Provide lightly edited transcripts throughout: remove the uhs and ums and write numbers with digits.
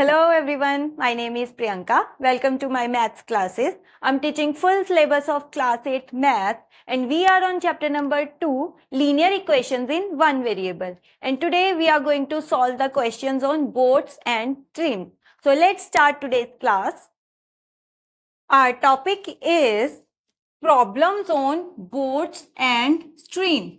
Hello everyone, my name is Priyanka. Welcome to my maths classes. I'm teaching full syllabus of class 8 math and we are on chapter number 2, linear equations in one variable. And today we are going to solve the questions on boats and streams. So let's start today's class. Our topic is problems on boats and streams.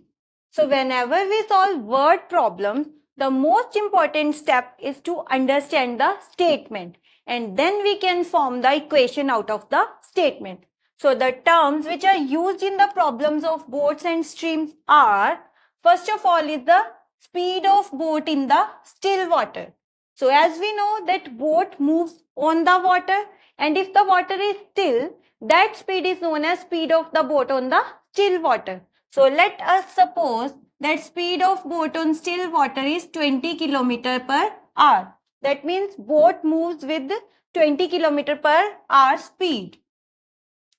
So whenever we solve word problems, the most important step is to understand the statement and then we can form the equation out of the statement. So the terms which are used in the problems of boats and streams are, first of all is the speed of boat in the still water. So as we know that boat moves on the water and if the water is still, that speed is known as speed of the boat on the still water. So let us suppose that speed of boat on still water is 20 km per hour. That means boat moves with 20 km per hour speed.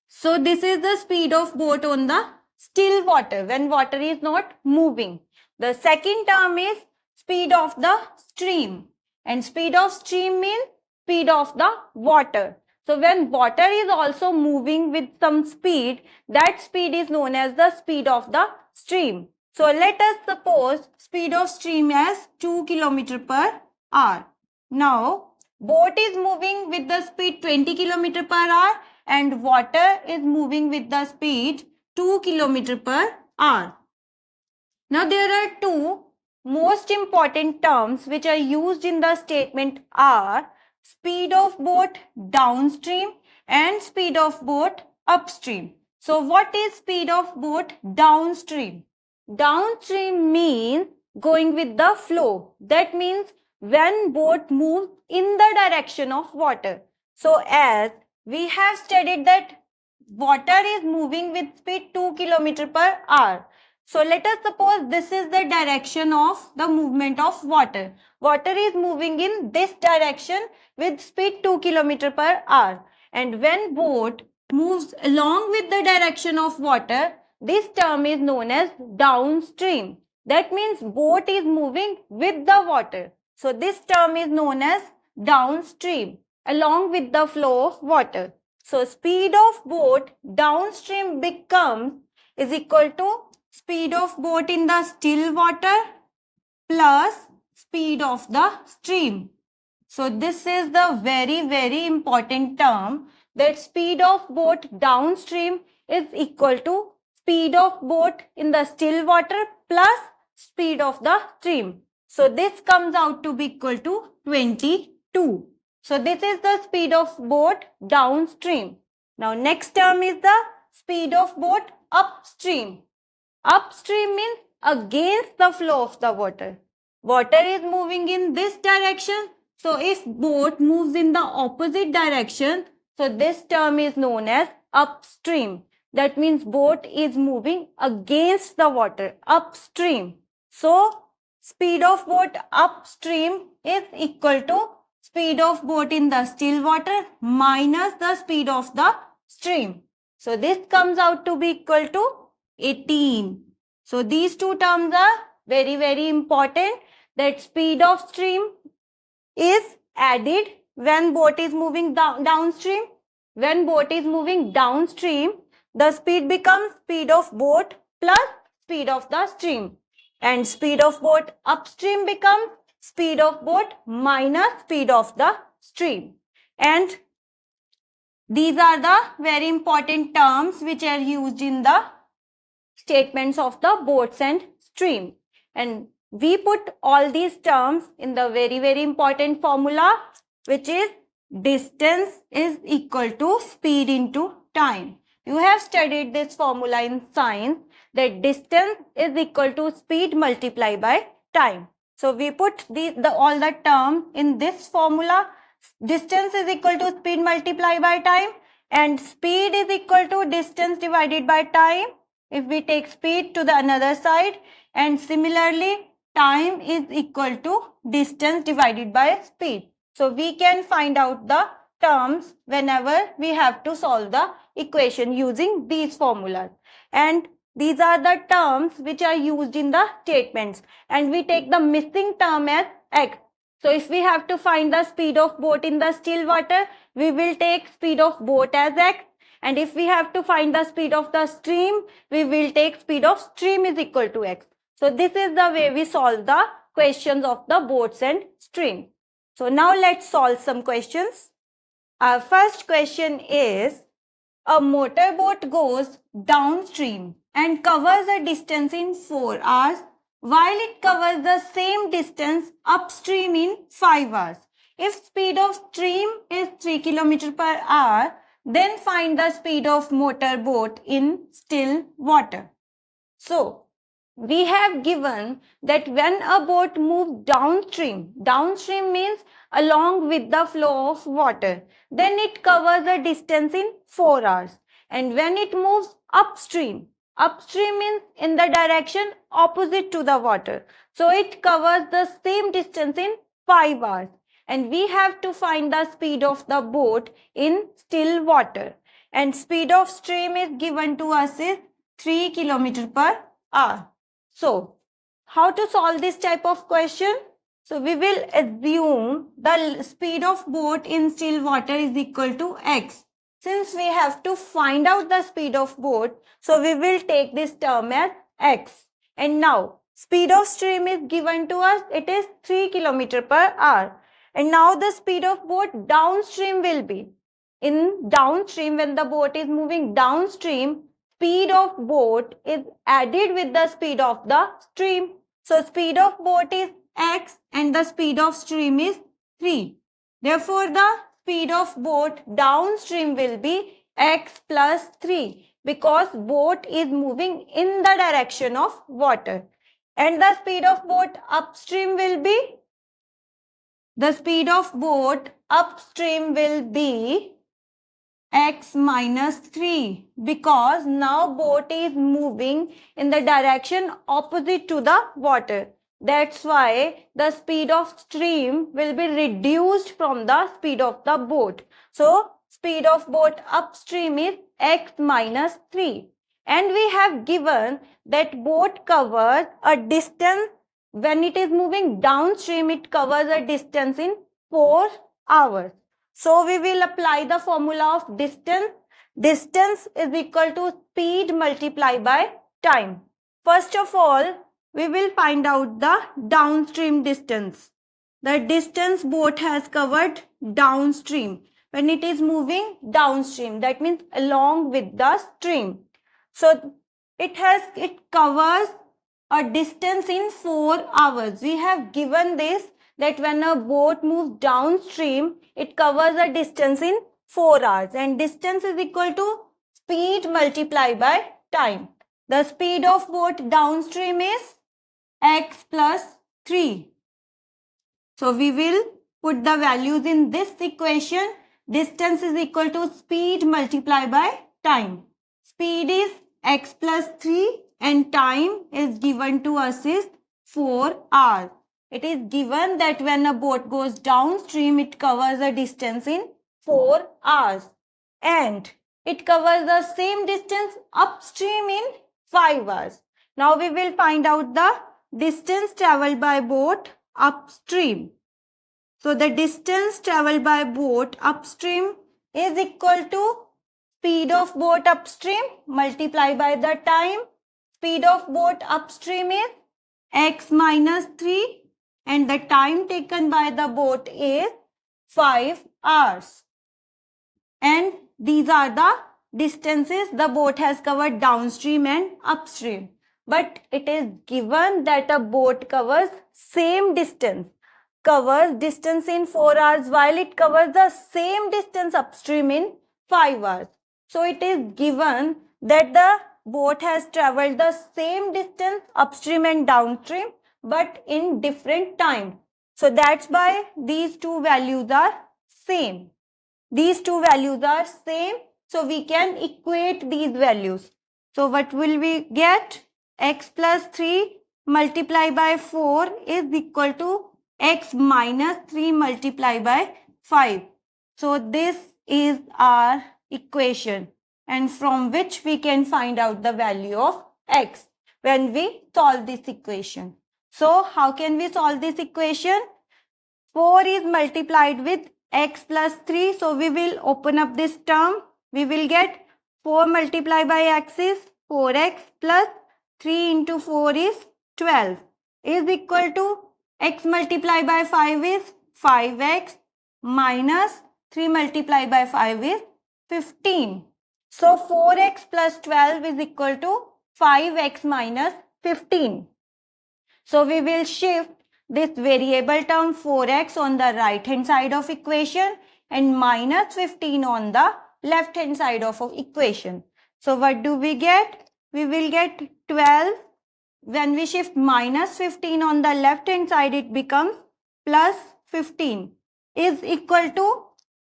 So this is the speed of boat on the still water when water is not moving. The second term is speed of the stream. And speed of stream means speed of the water. So when water is also moving with some speed, that speed is known as the speed of the stream. So let us suppose speed of stream as 2 km per hour. Now, boat is moving with the speed 20 km per hour and water is moving with the speed 2 km per hour. Now, there are two most important terms which are used in the statement are speed of boat downstream and speed of boat upstream. So, what is speed of boat downstream? Downstream means going with the flow. That means when boat moves in the direction of water. So, as we have studied that water is moving with speed 2 km per hour. So let us suppose this is the direction of the movement of water. Water is moving in this direction with speed 2 km per hour. And when boat moves along with the direction of water, this term is known as downstream. That means boat is moving with the water. So this term is known as downstream along with the flow of water. So speed of boat downstream becomes is equal to speed of boat in the still water plus speed of the stream. So this is the very important term that speed of boat downstream is equal to speed of boat in the still water plus speed of the stream. So this comes out to be equal to 22. So this is the speed of boat downstream. Now next term is the speed of boat upstream. Upstream means against the flow of the water. Water is moving in this direction. So if boat moves in the opposite direction, so this term is known as upstream. That means boat is moving against the water, upstream. So speed of boat upstream is equal to speed of boat in the still water minus the speed of the stream. So this comes out to be equal to 18. So these two terms are very important, that speed of stream is added when boat is moving downstream. When boat is moving downstream, the speed becomes speed of boat plus speed of the stream. And speed of boat upstream becomes speed of boat minus speed of the stream. And these are the very important terms which are used in the statements of the boats and streams. And we put all these terms in the very important formula, which is distance is equal to speed into time. You have studied this formula in science, that distance is equal to speed multiplied by time. So we put all the terms in this formula. Distance is equal to speed multiplied by time and speed is equal to distance divided by time if we take speed to the another side, and similarly time is equal to distance divided by speed. So we can find out the terms whenever we have to solve the equation using these formulas. And these are the terms which are used in the statements, and we take the missing term as x. So if we have to find the speed of boat in the still water, we will take speed of boat as x. And if we have to find the speed of the stream, we will take speed of stream is equal to x. So this is the way we solve the questions of the boats and stream. So now let's solve some questions. Our first question is, a motorboat goes downstream and covers a distance in 4 hours while it covers the same distance upstream in 5 hours. If speed of stream is 3 km per hour, then find the speed of motorboat in still water. So, we have given that when a boat moves downstream means along with the flow of water, then it covers a distance in 4 hours. And when it moves upstream means in the direction opposite to the water. So it covers the same distance in 5 hours. And we have to find the speed of the boat in still water. And speed of stream is given to us is 3 km per hour. So, how to solve this type of question? So, we will assume the speed of boat in still water is equal to x. Since we have to find out the speed of boat, so we will take this term as x. And now, speed of stream is given to us, it is 3 km per hour. And now the speed of boat downstream will be. In downstream, when the boat is moving downstream, speed of boat is added with the speed of the stream. So speed of boat is x and the speed of stream is 3. Therefore, the speed of boat downstream will be x plus 3 because boat is moving in the direction of water. And the speed of boat upstream will be, x minus 3 because now boat is moving in the direction opposite to the water. That's why the speed of stream will be reduced from the speed of the boat. So, speed of boat upstream is x minus 3. And we have given that boat covers a distance, when it is moving downstream, it covers a distance in 4 hours. So, we will apply the formula of distance. Distance is equal to speed multiplied by time. First of all, we will find out the downstream distance. The distance boat has covered downstream. When it is moving downstream, that means along with the stream. So, it covers a distance in 4 hours. We have given this that when a boat moves downstream, it covers a distance in 4 hours. And distance is equal to speed multiplied by time. The speed of boat downstream is x plus 3. So we will put the values in this equation. Distance is equal to speed multiplied by time. Speed is x plus 3 and time is given to us is 4 hours. It is given that when a boat goes downstream, it covers a distance in 4 hours. And it covers the same distance upstream in 5 hours. Now we will find out the distance traveled by boat upstream. So the distance traveled by boat upstream is equal to speed of boat upstream multiplied by the time. Speed of boat upstream is x minus 3 and the time taken by the boat is 5 hours. And these are the distances the boat has covered downstream and upstream. But it is given that a boat covers same distance. Covers distance in 4 hours while it covers the same distance upstream in 5 hours. So it is given that the boat has traveled the same distance upstream and downstream but in different time. So that's why these two values are same. These two values are same. So we can equate these values. So what will we get? X plus 3 multiplied by 4 is equal to x minus 3 multiplied by 5. So this is our equation and from which we can find out the value of x when we solve this equation. So how can we solve this equation? 4 is multiplied with x plus 3. So we will open up this term. We will get 4 multiplied by x is 4x plus 3 into 4 is 12 is equal to x multiplied by 5 is 5x minus 3 multiplied by 5 is 15. So 4x plus 12 is equal to 5x minus 15. So we will shift this variable term 4x on the right hand side of equation and minus 15 on the left hand side of equation. So what do we get? We will get 12. When we shift minus 15 on the left hand side, it becomes plus 15 is equal to,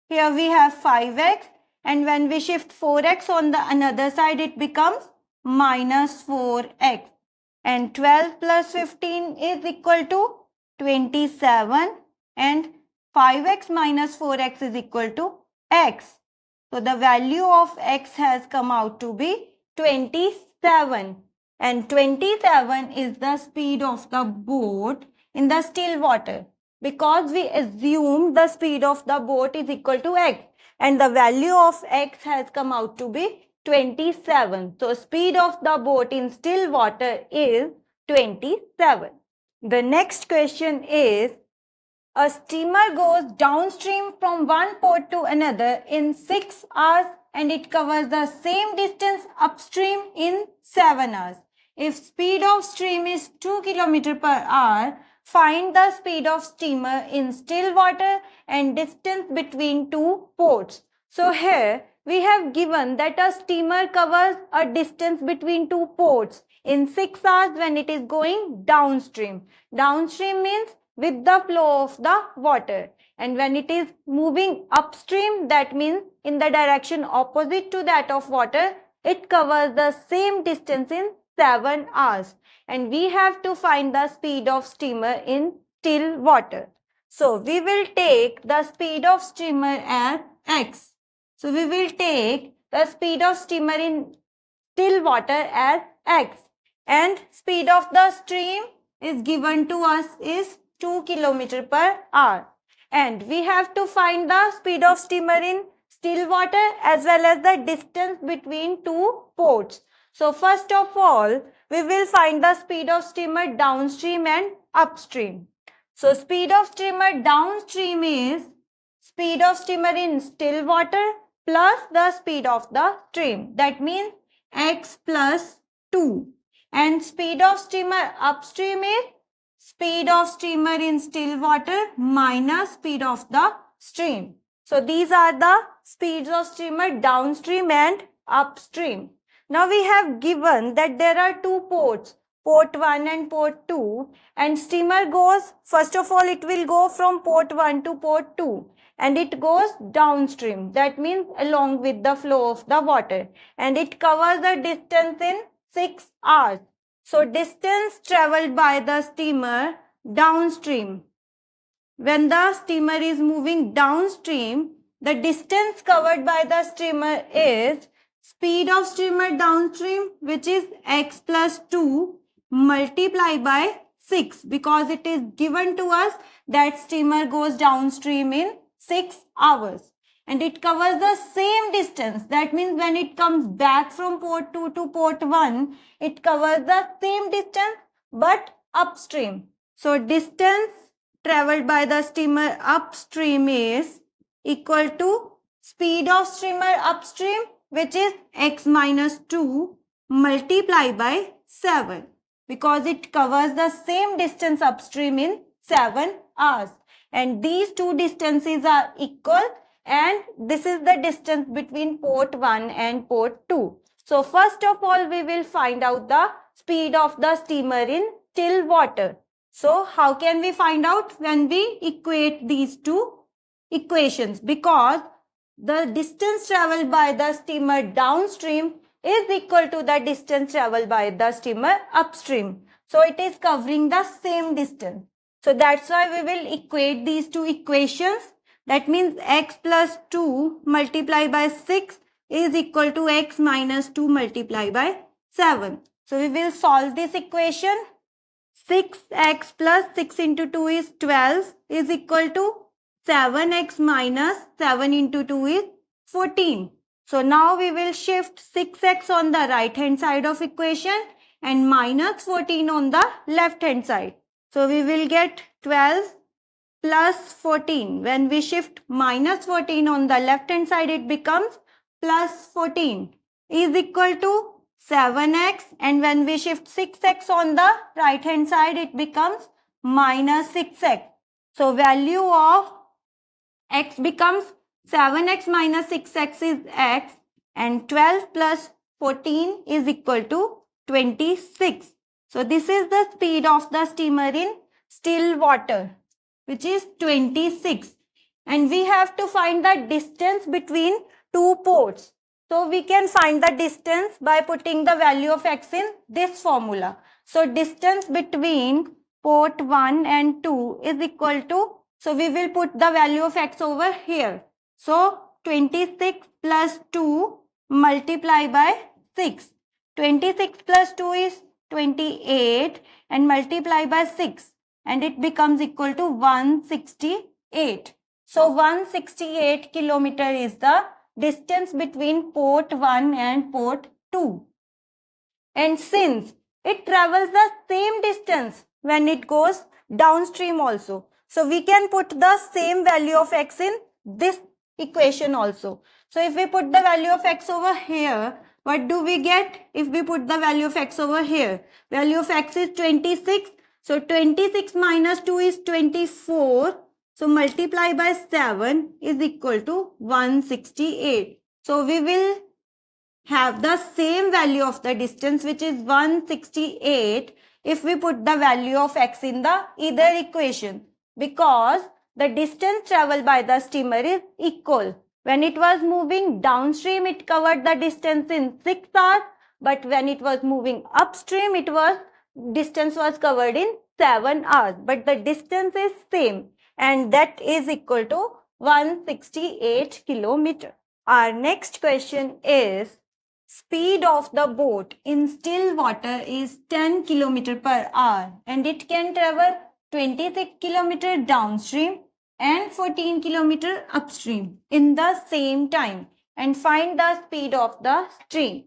here we have 5x, and when we shift 4x on the another side, it becomes minus 4x. And 12 plus 15 is equal to 27, and 5x minus 4x is equal to x. So the value of x has come out to be 27, and 27 is the speed of the boat in the still water, because we assume the speed of the boat is equal to x, and the value of x has come out to be 27. So speed of the boat in still water is 27. The next question is, a steamer goes downstream from one port to another in 6 hours and it covers the same distance upstream in 7 hours. If speed of stream is 2 km per hour, find the speed of steamer in still water and distance between two ports. So here we have given that a steamer covers a distance between two ports in 6 hours when it is going downstream. Downstream means with the flow of the water, and when it is moving upstream, that means in the direction opposite to that of water, it covers the same distance in 7 hours, and we have to find the speed of steamer in still water. So we will take the speed of steamer as x. So we will take the speed of steamer in still water as x, and speed of the stream is given to us is 2 km per hour, and we have to find the speed of steamer in still water as well as the distance between two ports. So first of all, we will find the speed of steamer downstream and upstream. So speed of steamer downstream is speed of steamer in still water plus the speed of the stream. That means x plus 2. And speed of steamer upstream is speed of steamer in still water minus speed of the stream. So these are the speeds of steamer downstream and upstream. Now we have given that there are two ports, port 1 and port 2, and steamer goes, first of all it will go from port 1 to port 2 and it goes downstream. That means along with the flow of the water, and it covers the distance in 6 hours. So distance traveled by the steamer downstream. When the steamer is moving downstream, the distance covered by the steamer is speed of steamer downstream, which is x plus 2 multiplied by 6, because it is given to us that steamer goes downstream in 6 hours. And it covers the same distance. That means when it comes back from port 2 to port 1, it covers the same distance but upstream. So distance traveled by the steamer upstream is equal to speed of steamer upstream, which is x minus 2 multiplied by 7, because it covers the same distance upstream in 7 hours. And these two distances are equal, and this is the distance between port 1 and port 2. So first of all, we will find out the speed of the steamer in still water. So how can we find out? When we equate these two equations, because the distance traveled by the steamer downstream is equal to the distance traveled by the steamer upstream. So it is covering the same distance. So that's why we will equate these two equations. That means x plus 2 multiplied by 6 is equal to x minus 2 multiplied by 7. So we will solve this equation. 6x plus 6 into 2 is 12 is equal to 7x minus 7 into 2 is 14. So now we will shift 6x on the right hand side of equation and minus 14 on the left hand side. So we will get 12 plus 14. When we shift minus 14 on the left hand side, it becomes plus 14 is equal to 7x, and when we shift 6x on the right hand side, it becomes minus 6x. So value of x becomes 7x minus 6x is x, and 12 plus 14 is equal to 26. So this is the speed of the steamer in still water, which is 26. And we have to find the distance between two ports. So we can find the distance by putting the value of x in this formula. So distance between port 1 and 2 is equal to, so we will put the value of x over here. So 26 plus 2 multiply by 6. 26 plus 2 is 28 and multiply by 6, and it becomes equal to 168. So 168 kilometer is the distance between port 1 and port 2. And since it travels the same distance when it goes downstream also, so we can put the same value of x in this equation also. So if we put the value of x over here, what do we get? If we put the value of x over here, value of x is 26. So 26 minus 2 is 24. So multiply by 7 is equal to 168. So we will have the same value of the distance, which is 168, if we put the value of x in the either equation, because the distance traveled by the steamer is equal. When it was moving downstream, it covered the distance in 6 hours, but when it was moving upstream, distance was covered in 7 hours, but the distance is same, and that is equal to 168 kilometer. Our next question is, speed of the boat in still water is 10 km per hour, and it can travel 26 km downstream and 14 km upstream in the same time, and find the speed of the stream.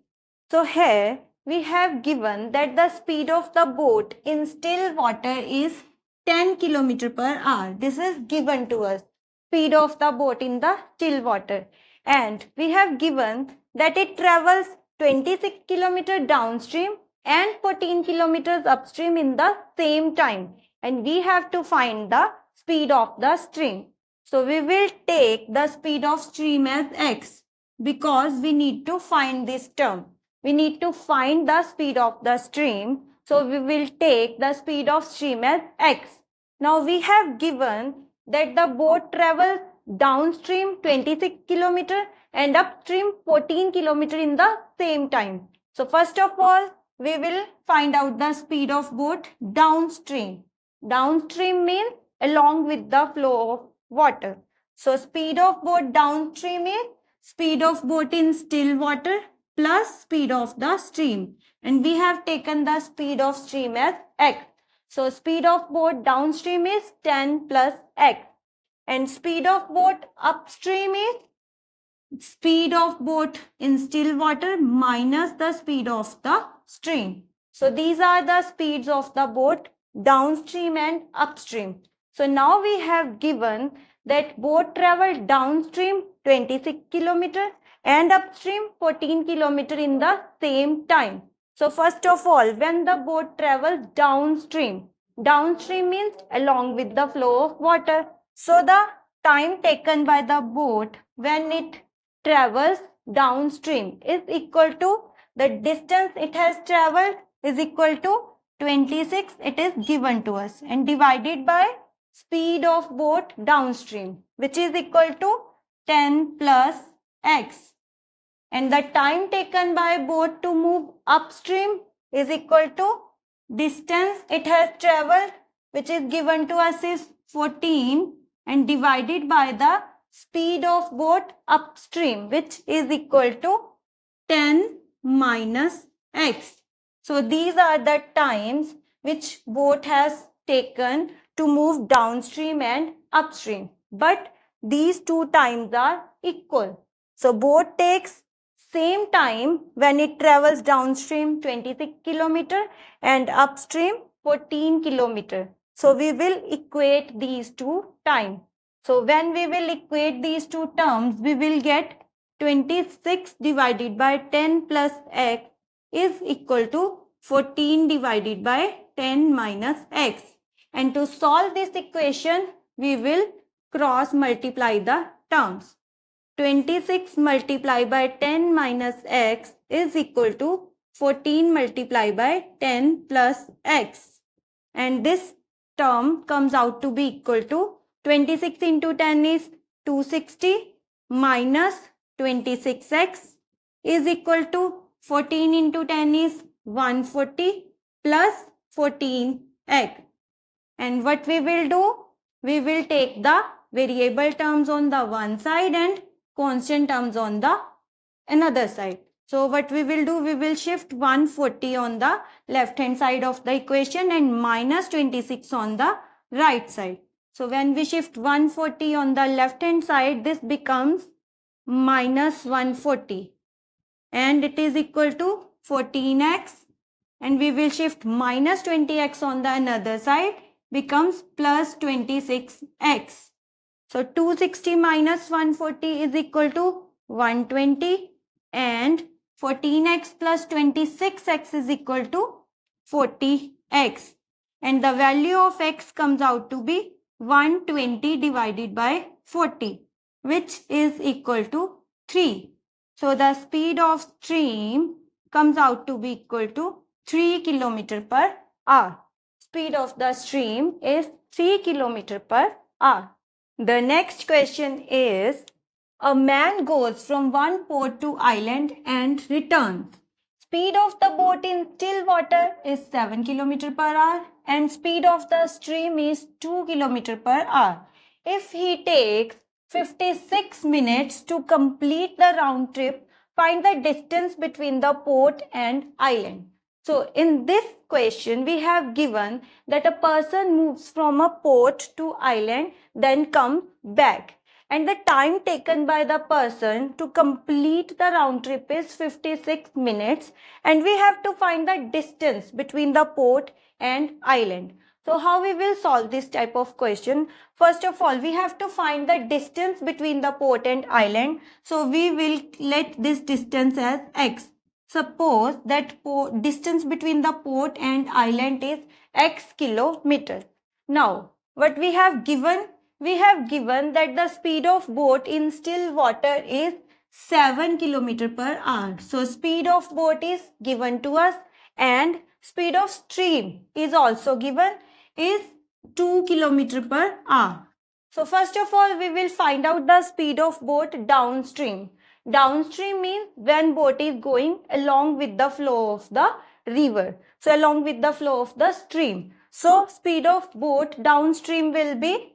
So here we have given that the speed of the boat in still water is 10 km per hour. This is given to us, speed of the boat in the still water. And we have given that it travels 26 km downstream and 14 km upstream in the same time. And we have to find the speed of the stream. So we will take the speed of stream as x, because we need to find this term. We need to find the speed of the stream. So we will take the speed of stream as x. Now we have given that the boat travels downstream 26 km and upstream 14 km in the same time. So first of all, we will find out the speed of boat downstream. Downstream means along with the flow of water. So speed of boat downstream is speed of boat in still water plus speed of the stream. And we have taken the speed of stream as x. So speed of boat downstream is 10 plus x. And speed of boat upstream is speed of boat in still water minus the speed of the stream. So these are the speeds of the boat downstream and upstream. So now we have given that boat traveled downstream 26 km and upstream 14 km in the same time. So first of all, when the boat travels downstream, downstream means along with the flow of water. So the time taken by the boat when it travels downstream is equal to the distance it has traveled is equal to 26, it is given to us, and divided by speed of boat downstream, which is equal to 10 plus x. And the time taken by boat to move upstream is equal to distance it has traveled, which is given to us is 14, and divided by the speed of boat upstream, which is equal to 10 minus x. So these are the times which boat has taken to move downstream and upstream. But these two times are equal. So boat takes same time when it travels downstream 26 kilometer and upstream 14 kilometer. So we will equate these two times. So when we will equate these two terms, we will get 26 divided by 10 plus x is equal to 14 divided by 10 minus x. And to solve this equation, we will cross multiply the terms. 26 multiplied by 10 minus x is equal to 14 multiplied by 10 plus x. And this term comes out to be equal to 26 into 10 is 260 minus 26x is equal to 14 into 10 is 140 plus 14x. And what we will do? We will take the variable terms on the one side and constant terms on the another side. So what we will do? We will shift 140 on the left hand side of the equation and minus 26 on the right side. So when we shift 140 on the left hand side, this becomes minus 140 and it is equal to 14x, and we will shift minus 20x on the another side, becomes plus 26x. So 260 minus 140 is equal to 120 and 14x plus 26x is equal to 40x. And the value of x comes out to be 120 divided by 40, which is equal to 3. So the speed of stream comes out to be equal to 3 km per hour. Speed of the stream is 3 km per hour. The next question is, a man goes from one port to island and returns. Speed of the boat in still water is 7 km per hour and speed of the stream is 2 km per hour. If he takes 56 minutes to complete the round trip, find the distance between the port and island. So in this question, we have given that a person moves from a port to island, then comes back. And the time taken by the person to complete the round trip is 56 minutes. And we have to find the distance between the port and island. So how we will solve this type of question? First of all, we have to find the distance between the port and island. So we will let this distance as x. Suppose that distance between the port and island is x kilometer. Now, what we have given? We have given that the speed of boat in still water is 7 km per hour. So, speed of boat is given to us and speed of stream is also given is 2 km per hour. So, first of all, we will find out the speed of boat downstream. Downstream means when boat is going along with the flow of the river. So, along with the flow of the stream. So, speed of boat downstream will be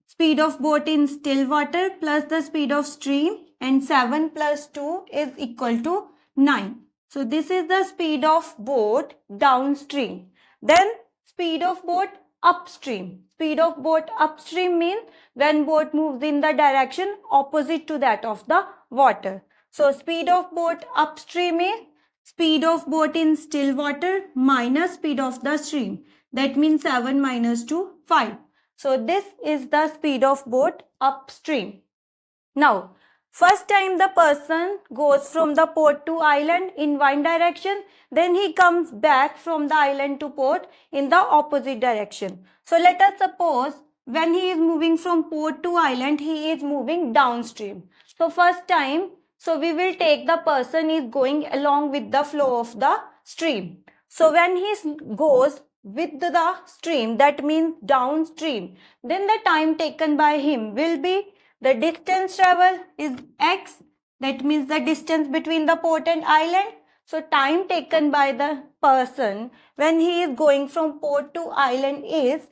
speed of boat in still water plus the speed of stream, and 7 plus 2 is equal to 9. So, this is the speed of boat downstream. Then, speed of boat upstream. Speed of boat upstream means when boat moves in the direction opposite to that of the water. So, speed of boat upstream is speed of boat in still water minus speed of the stream. That means 7 minus 2, 5. So, this is the speed of boat upstream. Now, first time the person goes from the port to island in one direction, then he comes back from the island to port in the opposite direction. So, let us suppose when he is moving from port to island, he is moving downstream. So, first time, so we will take the person is going along with the flow of the stream. So, when he goes with the stream, that means downstream, then the time taken by him will be the distance travel is x, that means the distance between the port and island. So, time taken by the person when he is going from port to island is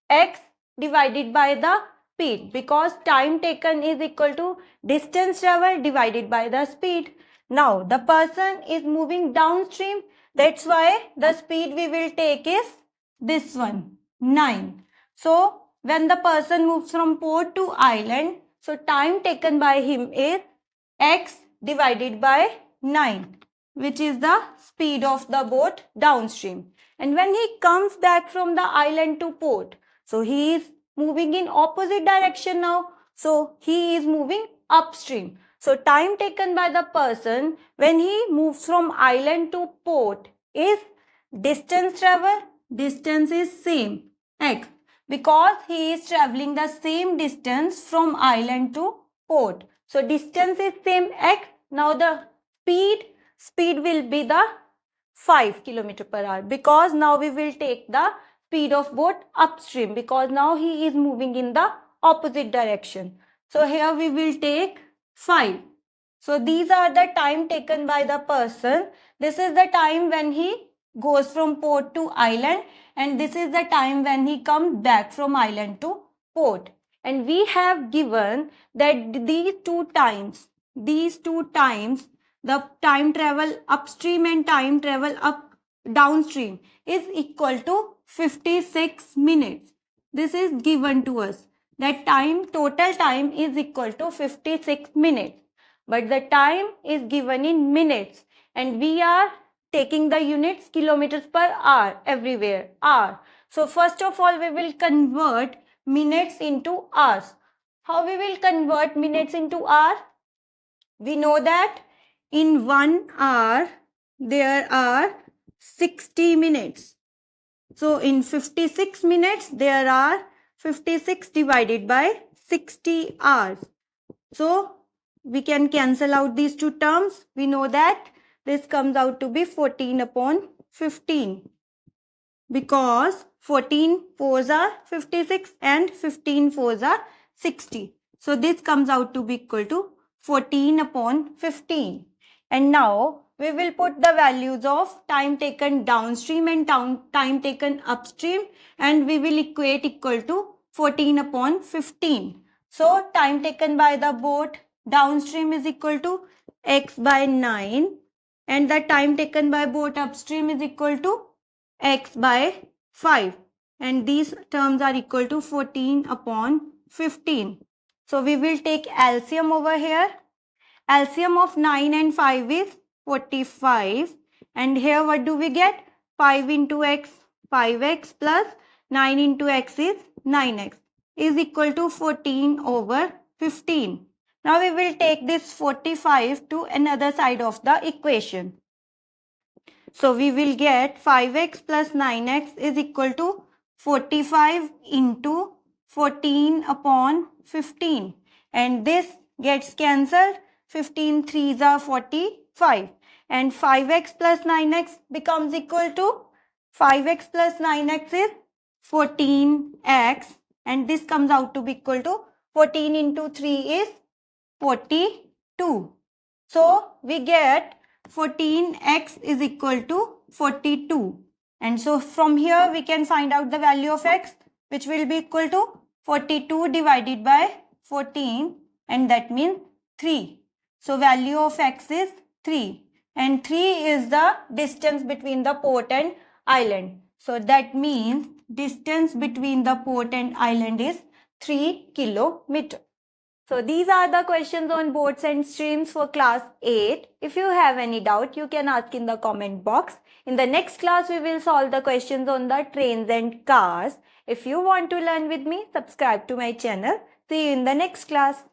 x divided by the speed, because time taken is equal to distance travel divided by the speed. Now, the person is moving downstream, That's why the speed we will take is this one, 9. So when the person moves from port to island, so time taken by him is x divided by 9, which is the speed of the boat downstream. And when he comes back from the island to port, so he is moving in opposite direction now. So he is moving upstream. So time taken by the person when he moves from island to port is distance travel. Distance is same, x, because he is traveling the same distance from island to port. So distance is same, x. Now the speed will be the 5 km per hour, because now we will take the speed of boat upstream, because now he is moving in the opposite direction. So here we will take 5. So these are the time taken by the person. This is the time when he goes from port to island, and this is the time when he comes back from island to port. And we have given that these two times, the time travel upstream and time travel downstream is equal to 56 minutes. This is given to us. That total time is equal to 56 minutes. But the time is given in minutes, and we are taking the units kilometers per hour everywhere, hour. So first of all, we will convert minutes into hours. How we will convert minutes into hour? We know that in 1 hour there are 60 minutes. So in 56 minutes there are 56 divided by 60 hours. So we can cancel out these two terms. We know that this comes out to be 14 upon 15, because 14 fours are 56 and 15 fours are 60. So this comes out to be equal to 14 upon 15. And now we will put the values of time taken downstream and time taken upstream, and we will equate equal to 14 upon 15. So time taken by the boat downstream is equal to x by 9, and the time taken by boat upstream is equal to x by 5, and these terms are equal to 14 upon 15. So we will take LCM over here. LCM of 9 and 5 is 45, and here what do we get? 5 into x, 5x, plus 9 into x is 9x, is equal to 14 over 15. Now we will take this 45 to another side of the equation. So we will get 5x plus 9x is equal to 45 into 14 upon 15. And this gets cancelled. 15 3s are 45. And 5x plus 9x becomes equal to 5x plus 9x is 14x. And this comes out to be equal to 14 into 3 is 42. So we get 14x is equal to 42. And so from here we can find out the value of x, which will be equal to 42 divided by 14, and that means 3. So value of x is 3, and 3 is the distance between the port and island. So that means distance between the port and island is 3 kilometers. So these are the questions on boats and streams for class 8. If you have any doubt, you can ask in the comment box. In the next class, we will solve the questions on the trains and cars. If you want to learn with me, subscribe to my channel. See you in the next class.